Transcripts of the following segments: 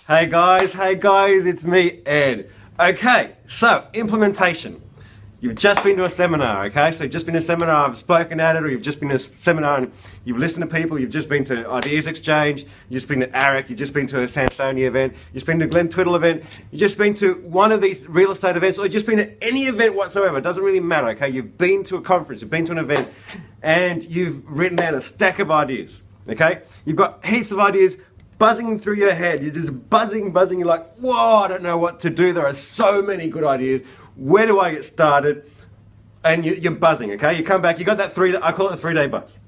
Hey guys, it's me, Ed. Okay, so implementation. You've just been to a seminar, okay? So you've just been to a seminar, I've spoken at it, or you've just been to a seminar and you've listened to people, you've just been to Ideas Exchange, you've just been to ARIC, you've just been to a Sansonia event, you've just been to a Glen Twiddle event, you've just been to one of these real estate events, or you've just been to any event whatsoever. It doesn't really matter, okay? You've been to a conference, you've been to an event, and you've written down a stack of ideas, okay? You've got heaps of ideas buzzing through your head. You're just buzzing. You're like, whoa, I don't know what to do. There are so many good ideas. Where do I get started? And you're buzzing, okay? You come back, you got that I call it a 3-day buzz.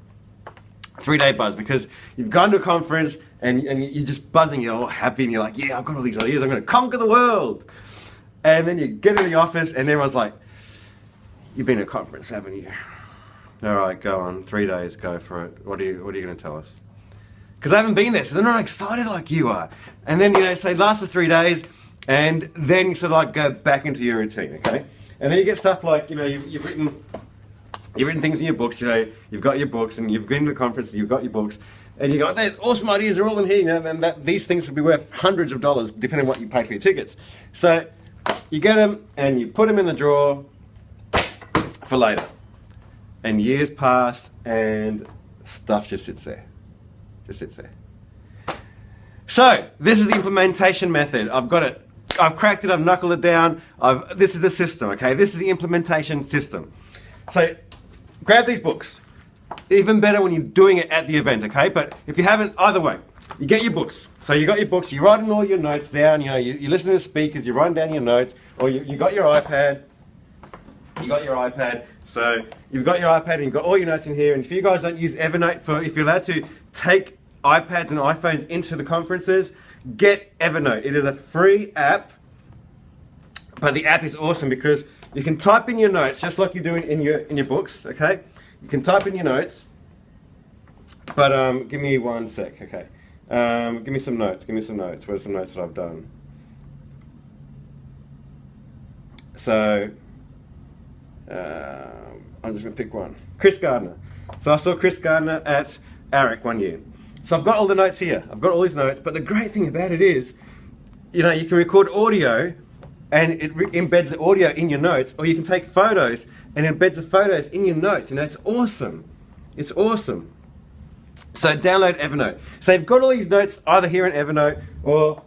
3-day buzz, because you've gone to a conference and you're just buzzing, you're all happy, and you're like, yeah, I've got all these ideas, I'm gonna conquer the world. And then you get in the office and everyone's like, you've been to a conference, haven't you? All right, go on, 3 days, go for it. What are you gonna tell us? Because I haven't been there, so they're not excited like you are. And then, say last for 3 days, and then you sort of like go back into your routine, okay? And then you get stuff like, you've written things in your books, you've got your books, and you've been to the conference, and you've got your books, and you got that awesome ideas, they're all in here, and these things could be worth hundreds of dollars, depending on what you pay for your tickets. So you get them, and you put them in the drawer for later. And years pass, and stuff just sits there. So this is the implementation method. I've got it. I've cracked it. I've knuckled it down. This is the system, okay? This is the implementation system. So grab these books. Even better when you're doing it at the event, okay? But if you haven't, either way, you get your books. So you got your books. You're writing all your notes down. You listen to speakers. You're writing down your notes, or you got your iPad. So you've got your iPad and you've got all your notes in here. And if you guys don't use Evernote, if you're allowed to take iPads and iPhones into the conferences, get Evernote. It is a free app, but the app is awesome because you can type in your notes just like you're doing in your books, okay? You can type in your notes, but give me 1 sec, okay? Give me some notes. Where's some notes that I've done? So, I'm just going to pick one. Chris Gardner. So I saw Chris Gardner at ARIC one year. So I've got all the notes here. I've got all these notes, but the great thing about it is, you can record audio and it embeds the audio in your notes, or you can take photos and embeds the photos in your notes, and it's awesome. It's awesome. So download Evernote. So you've got all these notes either here in Evernote or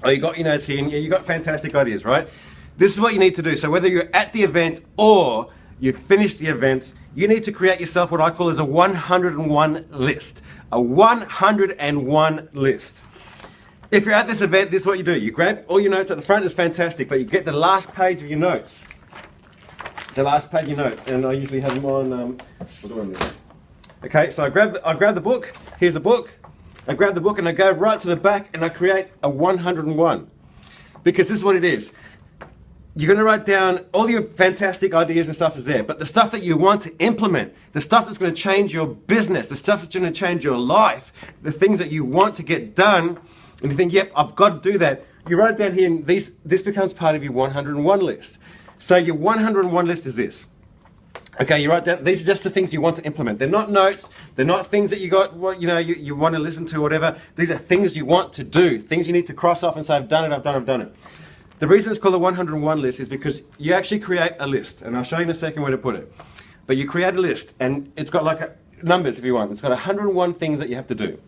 you got your notes here, and you've got fantastic ideas, right? This is what you need to do. So whether you're at the event or you've finished the event, you need to create yourself what I call as a 101 list. A 101 list. If you're at this event, this is what you do. You grab all your notes at the front, it's fantastic, but you get the last page of your notes. The last page of your notes, and I usually have them on, okay, so I grab the book, here's the book, I grab the book and I go right to the back and I create a 101. Because this is what it is. You're going to write down all your fantastic ideas and stuff is there, but the stuff that you want to implement, the stuff that's going to change your business, the stuff that's going to change your life, the things that you want to get done, and you think, yep, I've got to do that. You write it down here, and this becomes part of your 101 list. So your 101 list is this. Okay, you write down, these are just the things you want to implement. They're not notes, they're not things that you want to listen to, whatever. These are things you want to do, things you need to cross off and say, I've done it. The reason it's called the 101 list is because you actually create a list, and I'll show you in a second where to put it. But you create a list, and it's got numbers if you want. It's got 101 things that you have to do.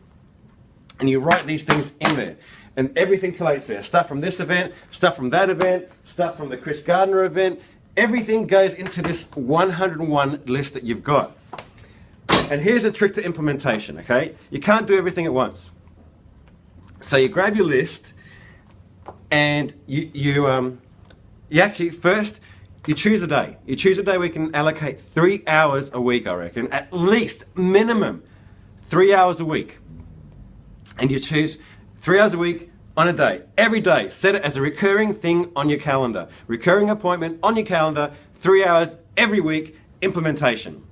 And you write these things in there, and everything collates there. Stuff from this event, stuff from that event, stuff from the Chris Gardner event. Everything goes into this 101 list that you've got. And here's a trick to implementation, okay? You can't do everything at once. So you grab your list, and you actually first you choose a day. You choose a day where you can allocate 3 hours a week, I reckon, at least minimum 3 hours a week. And you choose 3 hours a week on a day, every day. Set it as a recurring thing on your calendar. Recurring appointment on your calendar, 3 hours every week, implementation.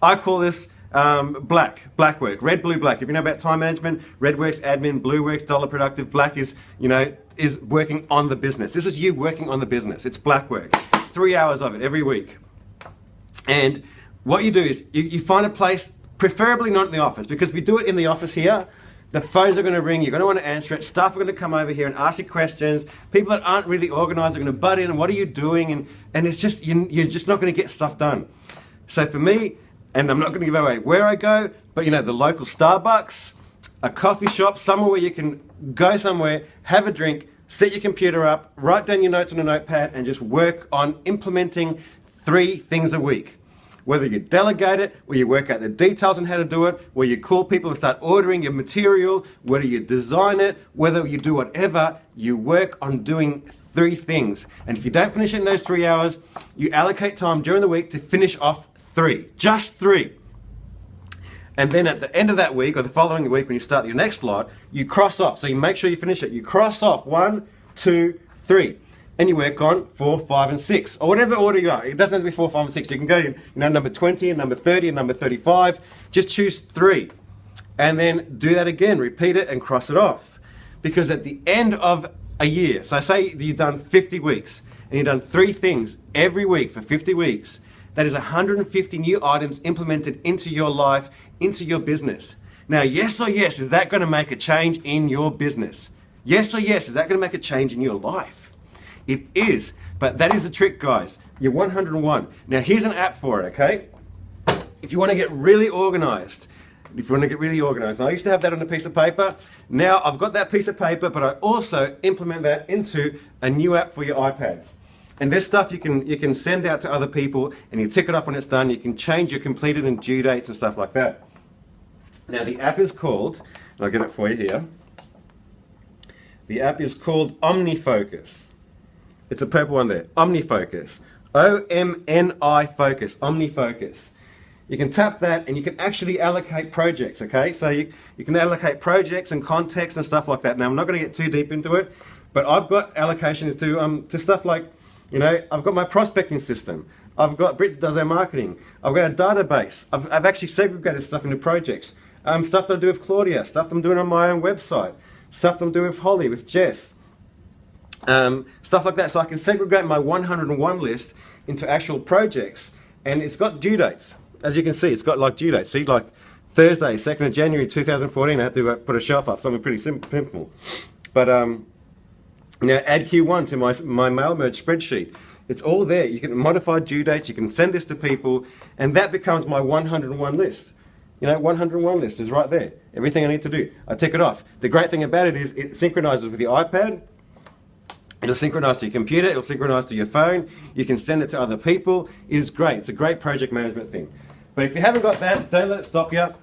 I call this black work, red, blue, black. If you know about time management, red works admin, blue works dollar productive, black is, is working on the business. This is you working on the business. It's black work. 3 hours of it every week. And what you do is you find a place, preferably not in the office, because if you do it in the office here, the phones are going to ring, you're going to want to answer it, staff are going to come over here and ask you questions, people that aren't really organized are going to butt in, and what are you doing? And it's just, you're just not going to get stuff done. So for me, and I'm not going to give away where I go, but the local Starbucks, a coffee shop, somewhere where you can go somewhere, have a drink, set your computer up, write down your notes on a notepad, and just work on implementing 3 things a week. Whether you delegate it, where you work out the details on how to do it, where you call people and start ordering your material, whether you design it, whether you do whatever, you work on doing 3 things. And if you don't finish it in those 3 hours, you allocate time during the week to finish off 3, just 3. And then at the end of that week, or the following week when you start your next lot, you cross off. So you make sure you finish it. You cross off 1, 2, 3. And you work on 4, 5, and 6, or whatever order you are. It doesn't have to be 4, 5, and 6. You can go to number 20 and number 30 and number 35. Just choose 3. And then do that again. Repeat it and cross it off. Because at the end of a year, so say you've done 50 weeks, and you've done 3 things every week for 50 weeks, that is 150 new items implemented into your life, into your business. Now, yes or yes, is that going to make a change in your business? Yes or yes, is that going to make a change in your life? It is, but that is the trick, guys. You're 101. Now, here's an app for it, okay? If you want to get really organized, I used to have that on a piece of paper. Now, I've got that piece of paper, but I also implement that into a new app for your iPads. And this stuff you can send out to other people, and you tick it off when it's done. You can change your completed and due dates and stuff like that. Now, the app is called, and I'll get it for you here. The app is called OmniFocus. It's a purple one there. OmniFocus. O-M-N-I Focus. OmniFocus. You can tap that and you can actually allocate projects, okay? So you can allocate projects and context and stuff like that. Now, I'm not going to get too deep into it, but I've got allocations to stuff like, I've got my prospecting system. I've got Brit does our marketing. I've got a database. I've actually segregated stuff into projects. Stuff that I do with Claudia, stuff I'm doing on my own website, stuff I'm doing with Holly, with Jess. Stuff like that, so I can segregate my 101 list into actual projects, and it's got due dates. As you can see, it's got like due dates. See, like Thursday, 2nd of January 2014, I had to put a shelf up, something pretty simple. But now add Q1 to my mail merge spreadsheet. It's all there. You can modify due dates, you can send this to people, and that becomes my 101 list. 101 list is right there. Everything I need to do, I tick it off. The great thing about it is it synchronizes with your iPad. It'll synchronize to your computer, it'll synchronize to your phone, you can send it to other people. It is great, it's a great project management thing. But if you haven't got that, don't let it stop you.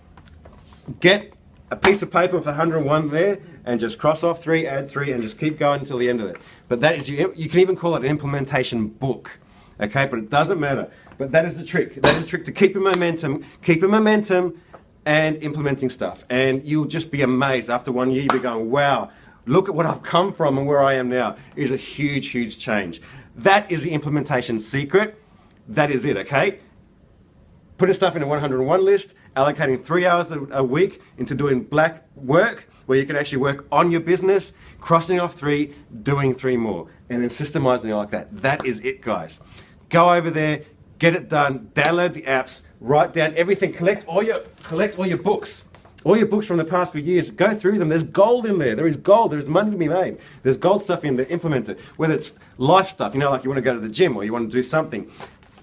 Get a piece of paper with 101 there and just cross off 3, add 3, and just keep going until the end of it. But that is, you can even call it an implementation book, okay? But it doesn't matter. But that is the trick. That is the trick to keeping momentum and implementing stuff. And you'll just be amazed after 1 year, you'll be going, wow, look at what I've come from and where I am now. It is a huge, huge change. That is the implementation secret. That is it, okay? Putting stuff in a 101 list, allocating 3 hours a week into doing black work, where you can actually work on your business, crossing off 3, doing 3 more, and then systemizing it like that. That is it, guys. Go over there, get it done, download the apps, write down everything, collect all your books. All your books from the past few years, go through them. There's gold in there. There is gold. There's money to be made. There's gold stuff in there. Implement it. Whether it's life stuff, like you want to go to the gym or you want to do something.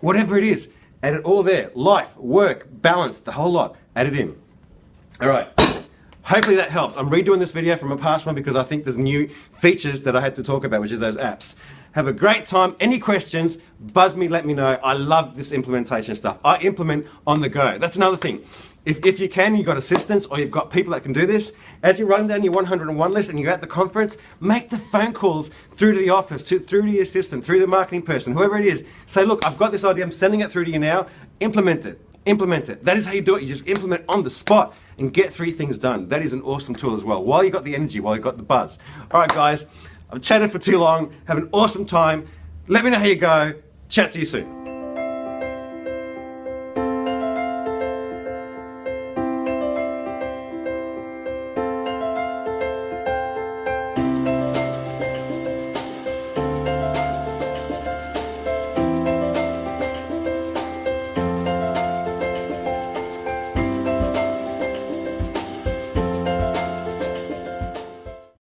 Whatever it is, add it all there. Life, work, balance, the whole lot. Add it in. All right. Hopefully that helps. I'm redoing this video from a past one because I think there's new features that I had to talk about, which is those apps. Have a great time. Any questions, buzz me, let me know. I love this implementation stuff. I implement on the go. That's another thing. If you can, you've got assistants or you've got people that can do this, as you run down your 101 list and you're at the conference, make the phone calls through to the office, through to the assistant, through the marketing person, whoever it is. Say, look, I've got this idea, I'm sending it through to you now, implement it. Implement it. That is how you do it. You just implement on the spot and get 3 things done. That is an awesome tool as well, while you've got the energy, while you've got the buzz. All right, guys, I've chatted for too long. Have an awesome time. Let me know how you go. Chat to you soon.